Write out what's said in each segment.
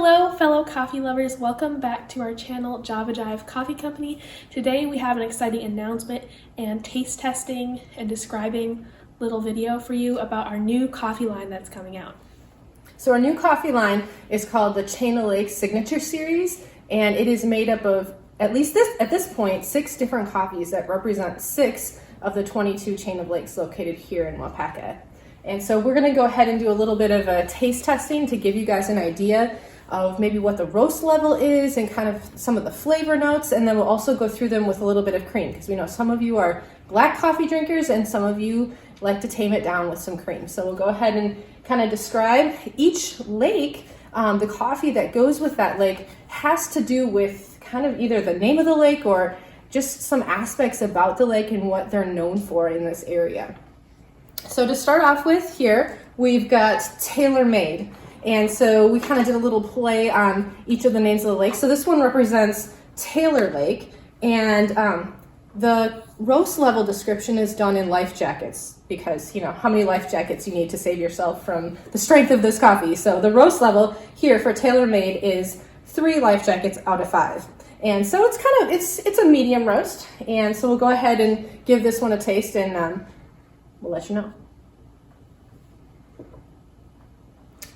Hello fellow coffee lovers, welcome back to our channel Jive Coffee Company. Today we have an exciting announcement and taste testing and describing little video for you about our new coffee line that's coming out. So our new coffee line is called the Chain of Lakes Signature Series, and it is made up of at this point 6 different coffees that represent 6 of the 22 Chain of Lakes located here in Waupaca. And so we're going to go ahead and do a little bit of a taste testing to give you guys an idea of maybe what the roast level is and kind of some of the flavor notes, and then we'll also go through them with a little bit of cream because we know some of you are black coffee drinkers and some of you like to tame it down with some cream. So we'll go ahead and kind of describe each lake. The coffee that goes with that lake has to do with kind of either the name of the lake or just some aspects about the lake and what they're known for in this area. So to start off with here, we've got tailor-made. And so we kind of did a little play on each of the names of the lakes. So this one represents Taylor Lake, and the roast level description is done in life jackets because, you know, how many life jackets you need to save yourself from the strength of this coffee. So the roast level here for Tailor Made is 3 life jackets out of 5. And so it's kind of, it's a medium roast. And so we'll go ahead and give this one a taste and we'll let you know.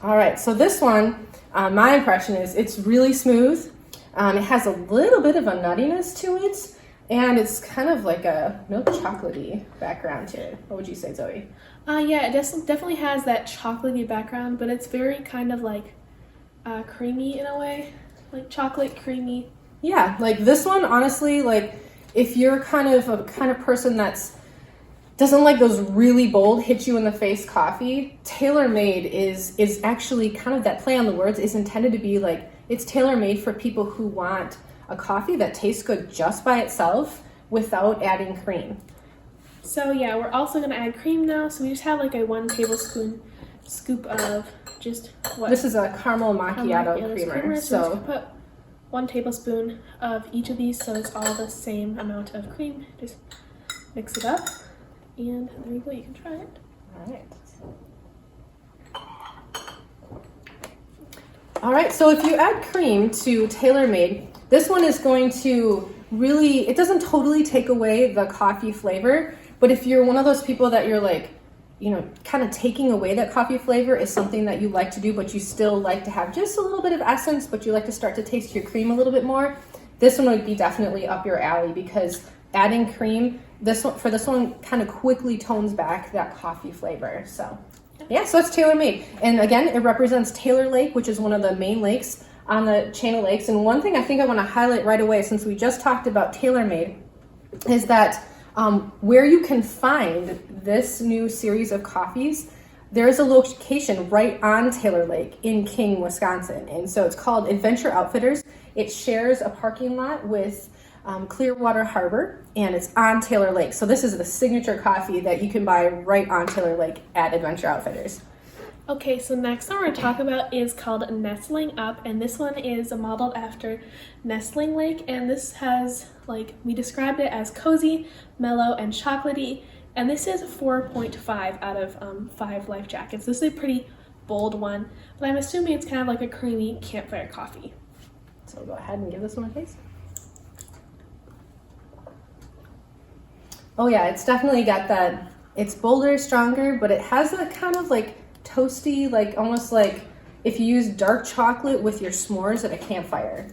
All right, so this one, my impression is it's really smooth. It has a little bit of a nuttiness to it, and it's kind of like a milk chocolatey background to it. What would you say, Zoe? Yeah, it definitely has that chocolatey background, but it's very kind of like creamy in a way, like chocolate creamy. Yeah, like this one, honestly, like if you're kind of a person that's doesn't like those really bold, hit you in the face coffee, tailor-made is actually kind of that play on the words is intended to be like, it's tailor-made for people who want a coffee that tastes good just by itself without adding cream. So yeah, we're also gonna add cream now. So we just have like a 1 tablespoon scoop of just what? This is a caramel macchiato creamer. So just put 1 tablespoon of each of these so it's all the same amount of cream. Just mix it up. And there you go, you can try it. All right, so if you add cream to tailor-made, this one is going to really, it doesn't totally take away the coffee flavor, but if you're one of those people that you're like, you know, kind of taking away that coffee flavor is something that you like to do, but you still like to have just a little bit of essence, but you like to start to taste your cream a little bit more, this one would be definitely up your alley because adding cream, this one kind of quickly tones back that coffee flavor. So yeah, so it's tailor-made. And again, it represents Taylor Lake, which is one of the main lakes on the chain of lakes. And one thing I think I want to highlight right away, since we just talked about tailor-made, is that where you can find this new series of coffees, there is a location right on Taylor Lake in King, Wisconsin. And so it's called Adventure Outfitters. It shares a parking lot with Clearwater Harbor, and it's on Taylor Lake. So this is the signature coffee that you can buy right on Taylor Lake at Adventure Outfitters. Okay, so next one we're going to talk about is called Nestling Up, and this one is modeled after Nestling Lake, and this has, like, we described it as cozy, mellow, and chocolatey, and this is 4.5 out of 5 life jackets. This is a pretty bold one, but I'm assuming it's kind of like a creamy campfire coffee. So we'll go ahead and give this one a taste. Oh yeah, it's definitely got that, it's bolder, stronger, but it has that kind of like toasty, like almost like if you use dark chocolate with your s'mores at a campfire.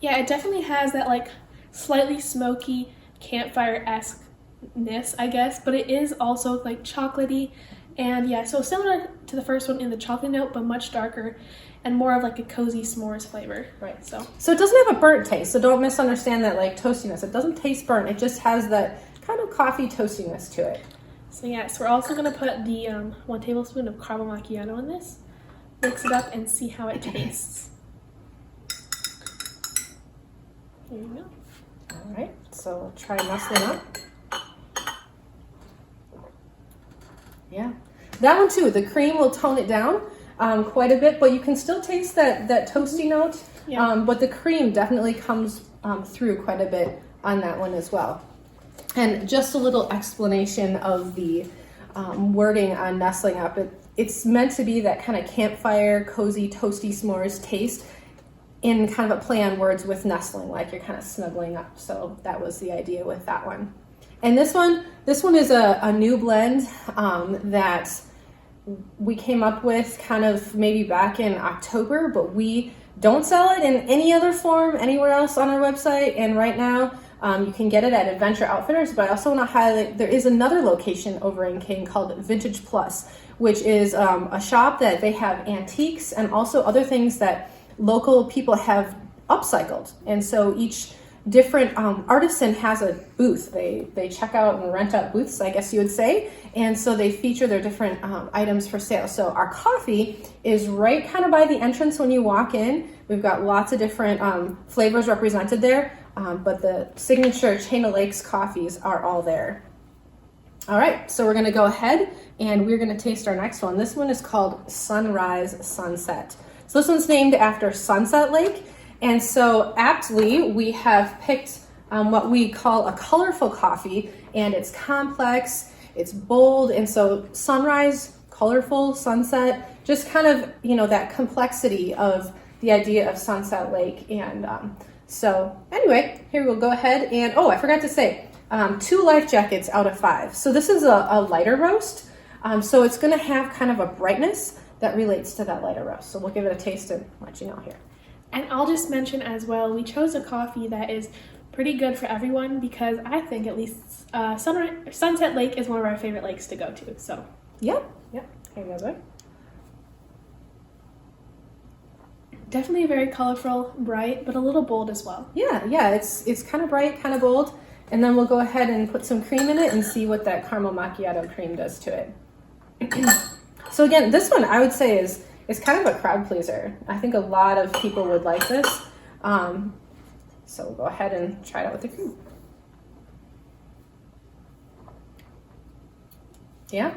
Yeah, it definitely has that like slightly smoky campfire-esque-ness, I guess, but it is also like chocolatey. And yeah, so similar to the first one in the chocolate note, but much darker and more of like a cozy s'mores flavor. Right, so it doesn't have a burnt taste, so don't misunderstand that like toastiness. It doesn't taste burnt, it just has that kind of coffee toastiness to it. So yes, we're also going to put the 1 tablespoon of caramel macchiato in this, mix it up, and see how it tastes. There you go. All right, so we'll try nestling up. Yeah, that one too, the cream will tone it down quite a bit, but you can still taste that toasty note. Yeah. But the cream definitely comes through quite a bit on that one as well. And just a little explanation of the wording on Nestling Up. It's meant to be that kind of campfire, cozy, toasty s'mores taste. in kind of a play on words with nestling, like you're kind of snuggling up. So that was the idea with that one. And this one is a new blend that we came up with kind of maybe back in October, but we don't sell it in any other form anywhere else on our website. And right now you can get it at Adventure Outfitters, but I also want to highlight there is another location over in King called Vintage Plus, which is a shop that they have antiques and also other things that local people have upcycled. And so each different artisan has a booth. They check out and rent out booths, I guess you would say. And so they feature their different items for sale. So our coffee is right kind of by the entrance when you walk in. We've got lots of different flavors represented there, but the signature Chain of Lakes coffees are all there. All right, so we're gonna go ahead and we're gonna taste our next one. This one is called Sunrise Sunset. So this one's named after Sunset Lake. And so aptly, we have picked what we call a colorful coffee, and it's complex, it's bold, and so sunrise, colorful, sunset, just kind of, that complexity of the idea of Sunset Lake. And so anyway, here we'll go ahead and, I forgot to say, 2 life jackets out of 5. So this is a lighter roast, so it's gonna have kind of a brightness that relates to that lighter roast. So we'll give it a taste and let you know here. And I'll just mention as well, we chose a coffee that is pretty good for everyone because I think at least Sunset Lake is one of our favorite lakes to go to. So Yep. Here goes it. Definitely very colorful, bright, but a little bold as well. Yeah, it's kind of bright, kind of bold. And then we'll go ahead and put some cream in it and see what that caramel macchiato cream does to it. So again, this one I would say is kind of a crowd pleaser. I think a lot of people would like this. So we'll go ahead and try it out with the cream. Yeah,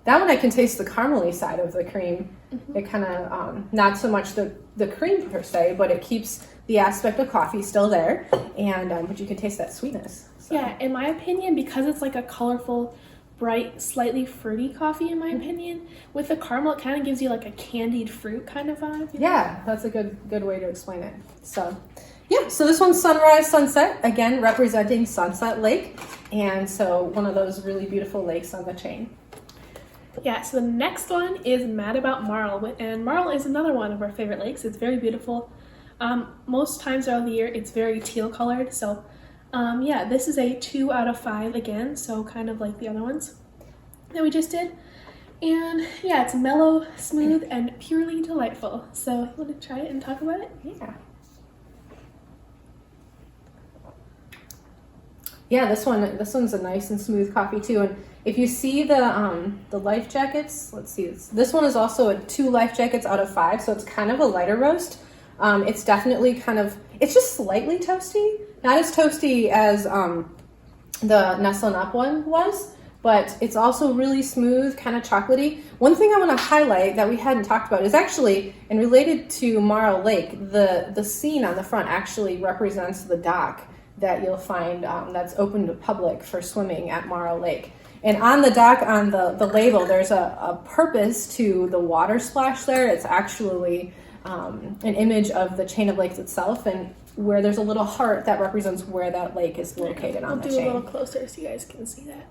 that one I can taste the caramely side of the cream. Mm-hmm. It kind of, not so much the cream per se, but it keeps the aspect of coffee still there. And but you can taste that sweetness. So. Yeah, in my opinion, because it's like a colorful, bright, slightly fruity coffee, in my opinion. With the caramel, it kind of gives you like a candied fruit kind of vibe. Yeah, that's a good way to explain it. So, yeah, so this one's Sunrise Sunset, again, representing Sunset Lake. And so one of those really beautiful lakes on the chain. Yeah, so the next one is Mad About Marl. And Marl is another one of our favorite lakes. It's very beautiful. Most times throughout the year, it's very teal colored. So yeah, this is a 2 out of 5 again, so kind of like the other ones that we just did. And yeah, it's mellow, smooth, and purely delightful. So you want to try it and talk about it? Yeah. Yeah, this one's a nice and smooth coffee too. And if you see the life jackets, let's see, this one is also a 2 life jackets out of 5, so it's kind of a lighter roast. It's definitely it's just slightly toasty. Not as toasty as the Nestling Up one was, but it's also really smooth, kind of chocolatey. One thing I want to highlight that we hadn't talked about is actually, and related to Marl Lake, the scene on the front actually represents the dock that you'll find that's open to public for swimming at Marl Lake. And on the dock, on the label, there's a purpose to the water splash there. It's actually an image of the Chain of Lakes itself, and where there's a little heart that represents where that lake is located on the chain. I'll do a little closer so you guys can see that.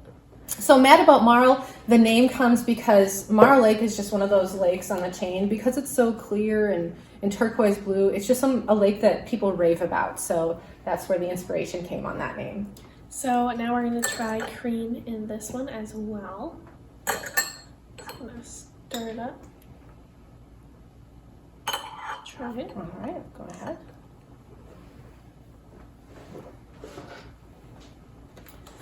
So Mad About Marl, the name comes because Marl Lake is just one of those lakes on the chain because it's so clear and turquoise blue. It's just a lake that people rave about. So that's where the inspiration came on that name. So now we're going to try cream in this one as well. I'm going to stir it up. Try it. All right, go ahead.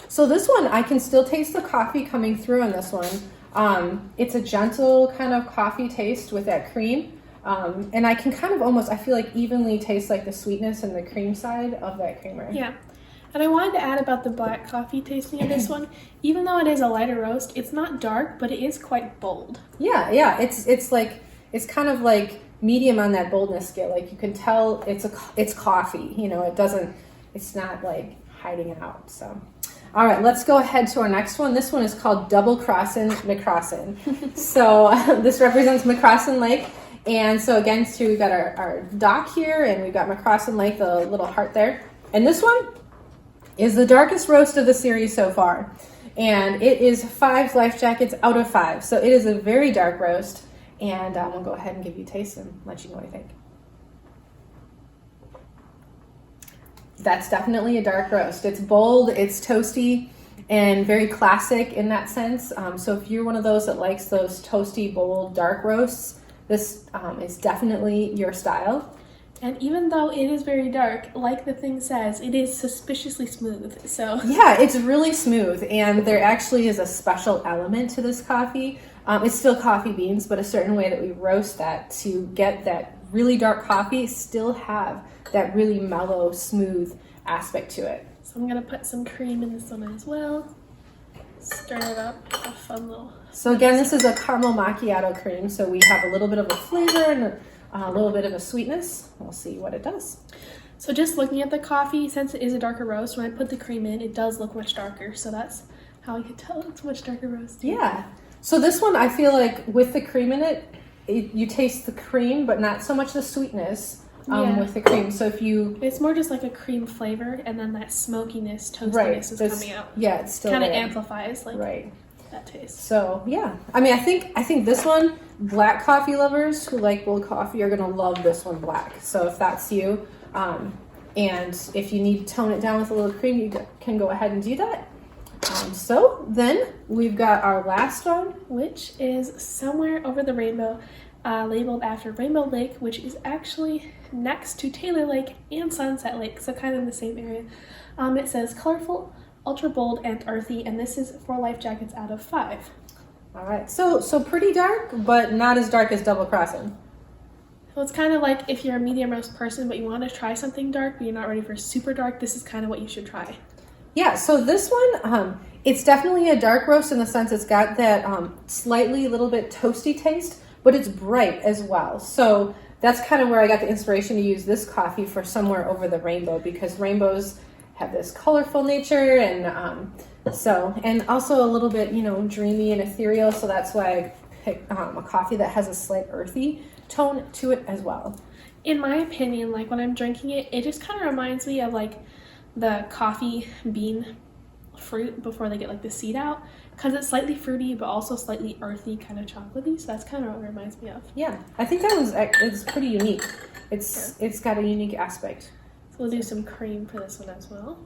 So this one, I can still taste the coffee coming through on this one. It's a gentle kind of coffee taste with that cream. And I can kind of I feel like evenly taste like the sweetness and the cream side of that creamer. Yeah. And I wanted to add about the black coffee tasting in this one. Even though it is a lighter roast, it's not dark, but it is quite bold. Yeah. It's kind of like medium on that boldness scale. Like you can tell it's coffee. It's not like hiding out. So. All right, let's go ahead to our next one. This one is called Double Crossin' McCrossin. So this represents McCrossin Lake. And so again, too, we've got our dock here, and we've got McCrossin Lake, the little heart there. And this one is the darkest roast of the series so far. And it is 5 life jackets out of 5. So it is a very dark roast. And we'll go ahead and give you a taste and let you know what I think. That's definitely a dark roast. It's bold, it's toasty, and very classic in that sense. So if you're one of those that likes those toasty, bold, dark roasts, this is definitely your style. And even though it is very dark, like the thing says, it is suspiciously smooth. So yeah, it's really smooth, and there actually is a special element to this coffee. It's still coffee beans, but a certain way that we roast that to get that really dark coffee still have that really mellow, smooth aspect to it. So I'm gonna put some cream in this one as well. Stir it up, a fun little. So again, this is a caramel macchiato cream, so we have a little bit of a flavor and a little bit of a sweetness. We'll see what it does. So just looking at the coffee, since it is a darker roast, when I put the cream in, it does look much darker. So that's how I could tell it's much darker roast. Yeah. So this one, I feel like with the cream in it, you taste the cream, but not so much the sweetness with the cream. So if you... It's more just like a cream flavor, and then that smokiness, toastiness is coming out. Yeah, it's still kind of amplifies like that taste. So yeah, I mean, I think this one, black coffee lovers who like bold coffee are gonna love this one black. So if that's you, and if you need to tone it down with a little cream, you can go ahead and do that. So then we've got our last one, which is Somewhere Over the Rainbow, labeled after Rainbow Lake, which is actually next to Taylor Lake and Sunset Lake, so kind of in the same area. It says colorful, ultra bold, and earthy, and this is 4 life jackets out of 5. All right, so pretty dark, but not as dark as Double Crossing. So it's kind of like if you're a medium roast person, but you want to try something dark, but you're not ready for super dark, this is kind of what you should try. Yeah, so this one, it's definitely a dark roast in the sense it's got that slightly little bit toasty taste, but it's bright as well. So that's kind of where I got the inspiration to use this coffee for Somewhere Over the Rainbow, because rainbows have this colorful nature, and and also a little bit, dreamy and ethereal. So that's why I picked a coffee that has a slight earthy tone to it as well. In my opinion, like when I'm drinking it, it just kind of reminds me of like the coffee bean fruit before they get like the seed out, because it's slightly fruity but also slightly earthy, kind of chocolatey. So that's kind of what it reminds me of. Yeah, I think that one's pretty unique. It's got a unique aspect. So we'll do some cream for this one as well.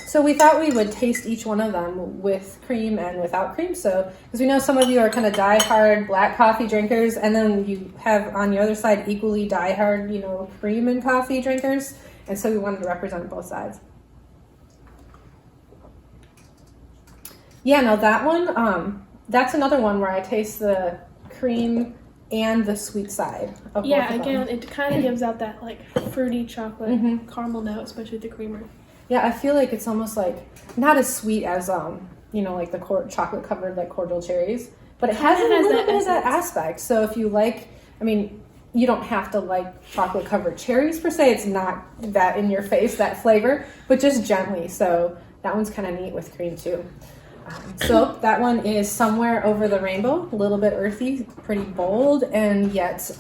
So we thought we would taste each one of them with cream and without cream. So, because we know some of you are kind of die-hard black coffee drinkers, and then you have on the other side equally die-hard, cream and coffee drinkers. And so we wanted to represent both sides. Yeah, no, that one, that's another one where I taste the cream and the sweet side of both of them. Again, it kind of gives out that like fruity chocolate caramel note, especially with the creamer. Yeah, I feel like it's almost like not as sweet as like the chocolate covered like cordial cherries, but it has a little bit of that aspect. So if you like, you don't have to like chocolate covered cherries per se. It's not that in your face, that flavor, but just gently. So that one's kind of neat with cream too. So that one is Somewhere Over the Rainbow, a little bit earthy, pretty bold, and yet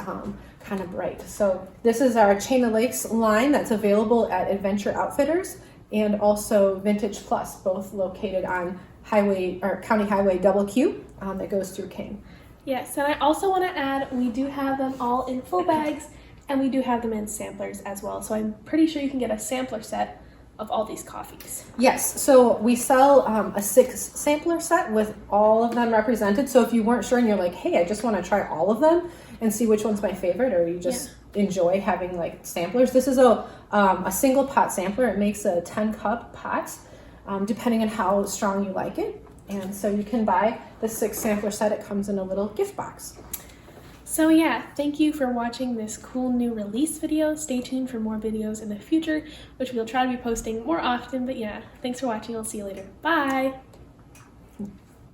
kind of bright. So this is our Chain of Lakes line that's available at Adventure Outfitters and also Vintage Plus, both located on County Highway Double Q that goes through King. Yes, and I also want to add, we do have them all in full bags, and we do have them in samplers as well. So I'm pretty sure you can get a sampler set of all these coffees. Yes, so we sell a 6 sampler set with all of them represented. So if you weren't sure and you're like, hey, I just want to try all of them and see which one's my favorite, or you just enjoy having like samplers, this is a single pot sampler. It makes a 10-cup pot, depending on how strong you like it. And so you can buy the 6 sampler set. It comes in a little gift box. So yeah, thank you for watching this cool new release video. Stay tuned for more videos in the future, which we'll try to be posting more often. But yeah, thanks for watching. I'll see you later. Bye!